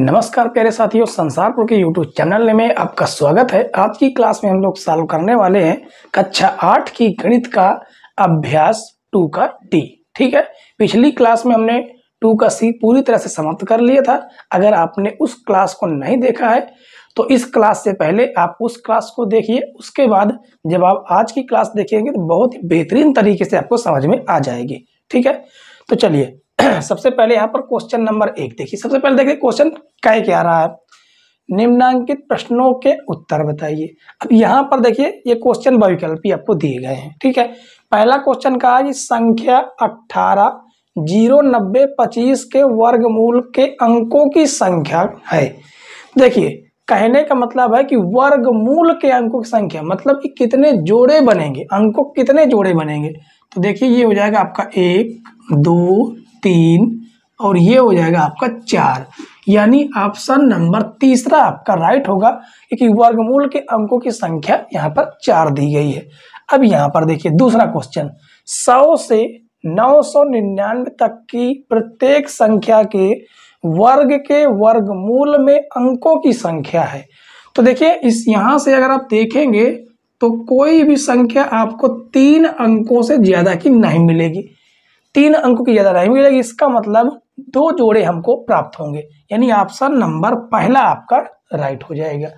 नमस्कार प्यारे साथियों, संसारपुर के YouTube चैनल में आपका स्वागत है। आज की क्लास में हम लोग सॉल्व करने वाले हैं कक्षा 8 की गणित का अभ्यास 2 का डी। ठीक है, पिछली क्लास में हमने 2 का सी पूरी तरह से समाप्त कर लिया था। अगर आपने उस क्लास को नहीं देखा है तो इस क्लास से पहले आप उस क्लास को देखिए, उसके बाद जब आप आज की क्लास देखेंगे तो बहुत ही बेहतरीन तरीके से आपको समझ में आ जाएगी। ठीक है, तो चलिए सबसे पहले यहाँ पर क्वेश्चन नंबर 1 देखिए। सबसे पहले देखिए क्वेश्चन क्या रहा है, निम्नांकित प्रश्नों के उत्तर बताइए। अब यहाँ पर देखिए ये क्वेश्चन बहुविकल्पी आपको दिए गए हैं। ठीक है, पहला क्वेश्चन का है संख्या 18 0 90 25 के वर्गमूल के अंकों की संख्या है। देखिए कहने का मतलब है कि वर्गमूल के अंकों की संख्या मतलब कि कितने जोड़े बनेंगे, अंकों कितने जोड़े बनेंगे। तो देखिए ये हो जाएगा आपका 1 2 3 और ये हो जाएगा आपका 4, यानी ऑप्शन नंबर तीसरा आपका राइट होगा, क्योंकि वर्गमूल के अंकों की संख्या यहाँ पर 4 दी गई है। अब यहाँ पर देखिए दूसरा क्वेश्चन, 100 से 999 तक की प्रत्येक संख्या के वर्ग के वर्गमूल में अंकों की संख्या है। तो देखिए इस यहाँ से अगर आप देखेंगे तो कोई भी संख्या आपको 3 अंकों से ज्यादा की नहीं मिलेगी, 3 अंकों की ज्यादा नहीं मिलेगी। इसका मतलब 2 जोड़े हमको प्राप्त होंगे, यानी ऑप्शन नंबर पहला आपका राइट हो जाएगा।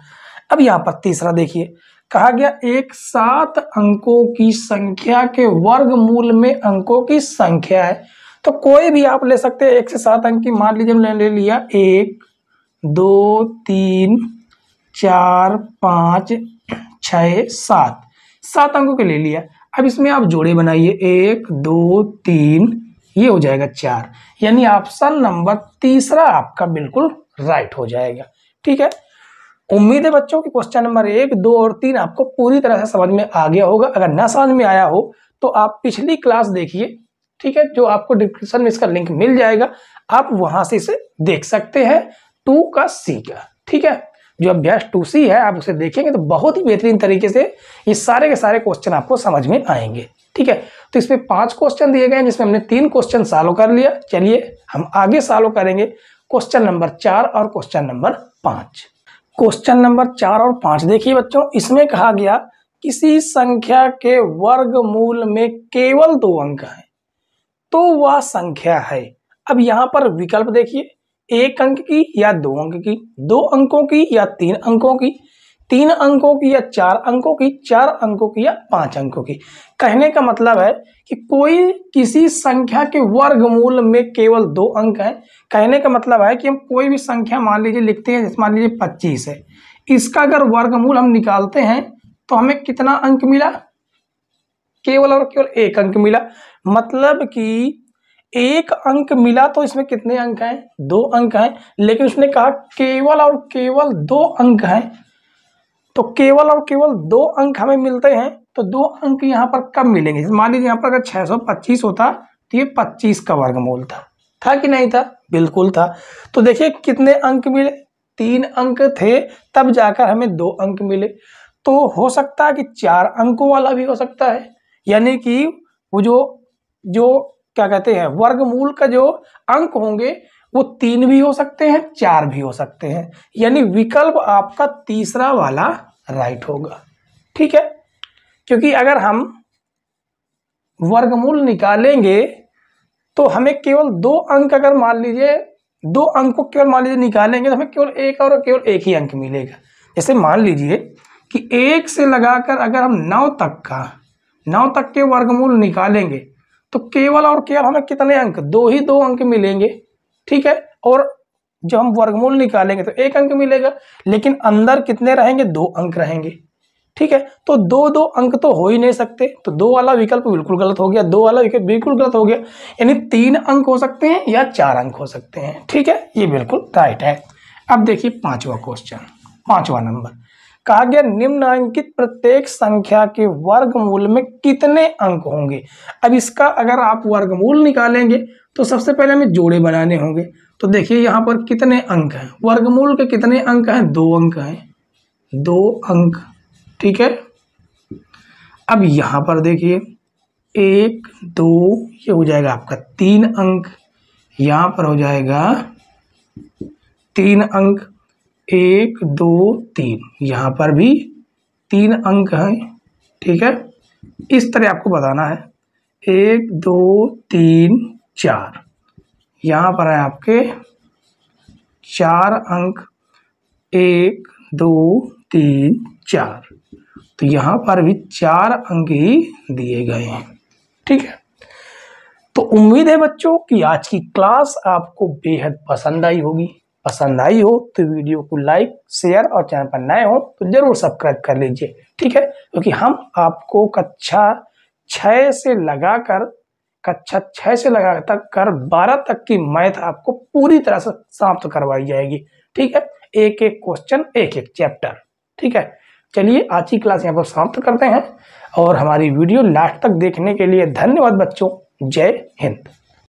अब यहाँ पर तीसरा देखिए, कहा गया एक 7 अंकों की संख्या के वर्गमूल में अंकों की संख्या है। तो कोई भी आप ले सकते हैं 1 से 7 अंक की। मान लीजिए हमने ले लिया 1 2 3 4 5 6 7, 7 अंकों के ले लिया। अब इसमें आप जोड़े बनाइए 1 2 3, ये हो जाएगा 4, यानी ऑप्शन नंबर तीसरा आपका बिल्कुल राइट हो जाएगा। ठीक है, उम्मीद है बच्चों कि क्वेश्चन नंबर 1 2 और 3 आपको पूरी तरह से समझ में आ गया होगा। अगर ना समझ में आया हो तो आप पिछली क्लास देखिए, ठीक है, जो आपको डिस्क्रिप्शन में इसका लिंक मिल जाएगा, आप वहां से इसे देख सकते हैं 2 का सी का। ठीक है, जो अभ्यास 2C है आप उसे देखेंगे तो बहुत ही बेहतरीन तरीके से ये सारे के सारे क्वेश्चन आपको समझ में आएंगे। ठीक है, तो इसमें 5 क्वेश्चन दिए गए हैं जिसमें हमने 3 क्वेश्चन सॉल्व कर लिया। चलिए हम आगे सॉल्व करेंगे क्वेश्चन नंबर 4 और क्वेश्चन नंबर 5। क्वेश्चन नंबर 4 और 5 देखिए बच्चों, इसमें कहा गया किसी संख्या के वर्गमूल में केवल 2 अंक है तो वह संख्या है। अब यहाँ पर विकल्प देखिए, 1 अंक की या 2 अंक की, 2 अंकों की या 3 अंकों की, 3 अंकों की या 4 अंकों की, 4 अंकों की या 5 अंकों की। कहने का मतलब है कि कोई किसी संख्या के वर्गमूल में केवल 2 अंक हैं। कहने का मतलब है कि हम कोई भी संख्या मान लीजिए लिखते हैं, जैसे मान लीजिए 25 है, इसका अगर वर्गमूल हम निकालते हैं तो हमें कितना अंक मिला, केवल और केवल 1 अंक मिला। मतलब कि 1 अंक मिला तो इसमें कितने अंक हैं, 2 अंक हैं, लेकिन उसने कहा केवल और केवल 2 अंक हैं। तो केवल और केवल 2 अंक हमें मिलते हैं, तो 2 अंक यहाँ पर कब मिलेंगे। मान लीजिए यहाँ पर अगर 625 होता तो ये 25 का वर्गमूल था कि नहीं था, बिल्कुल था। तो देखिए कितने अंक मिले, 3 अंक थे, तब जाकर हमें 2 अंक मिले। तो हो सकता है कि 4 अंकों वाला भी हो सकता है, यानी कि वो जो क्या कहते हैं वर्गमूल का जो अंक होंगे वो 3 भी हो सकते हैं, 4 भी हो सकते हैं, यानी विकल्प आपका तीसरा वाला राइट होगा। ठीक है, क्योंकि अगर हम वर्गमूल निकालेंगे तो हमें केवल 2 अंक, अगर मान लीजिए 2 अंक को केवल मान लीजिए निकालेंगे तो हमें केवल केवल एक ही अंक मिलेगा। जैसे मान लीजिए कि 1 से लगाकर अगर हम 9 तक के वर्गमूल निकालेंगे तो केवल और केवल हमें कितने अंक, 2 अंक मिलेंगे। ठीक है, और जब हम वर्गमूल निकालेंगे तो 1 अंक मिलेगा, लेकिन अंदर कितने रहेंगे, 2 अंक रहेंगे। ठीक है, तो 2 अंक तो हो ही नहीं सकते, तो 2 वाला विकल्प बिल्कुल गलत हो गया, 2 वाला विकल्प बिल्कुल गलत हो गया, यानी 3 अंक हो सकते हैं या 4 अंक हो सकते हैं। ठीक है, ये बिल्कुल राइट है। अब देखिए 5वां क्वेश्चन, 5वां नंबर, कहा गया निम्नांकित प्रत्येक संख्या के वर्गमूल में कितने अंक होंगे। अब इसका अगर आप वर्गमूल निकालेंगे तो सबसे पहले हमें जोड़े बनाने होंगे। तो देखिए यहाँ पर कितने अंक हैं, वर्गमूल के कितने अंक हैं, 2 अंक हैं, 2 अंक। ठीक है, अब यहाँ पर देखिए 1 2, ये हो जाएगा आपका 3 अंक, यहाँ पर हो जाएगा 3 अंक, 1 2 3, यहाँ पर भी 3 अंक हैं, ठीक है। इस तरह आपको बताना है 1 2 3 4, यहाँ पर है आपके 4 अंक, 1 2 3 4, तो यहाँ पर भी 4 अंक ही दिए गए हैं, ठीक है। तो उम्मीद है बच्चों कि आज की क्लास आपको बेहद पसंद आई होगी। पसंद आई हो तो वीडियो को लाइक, शेयर और चैनल पर नए हो तो जरूर सब्सक्राइब कर लीजिए, ठीक है। क्योंकि हम आपको कक्षा 6 से लगाकर 12 तक की मैथ आपको पूरी तरह से समाप्त करवाई जाएगी, ठीक है। एक एक क्वेश्चन, एक एक चैप्टर, ठीक है। चलिए आज की क्लास यहाँ पर समाप्त करते हैं और हमारी वीडियो लास्ट तक देखने के लिए धन्यवाद बच्चों। जय हिंद।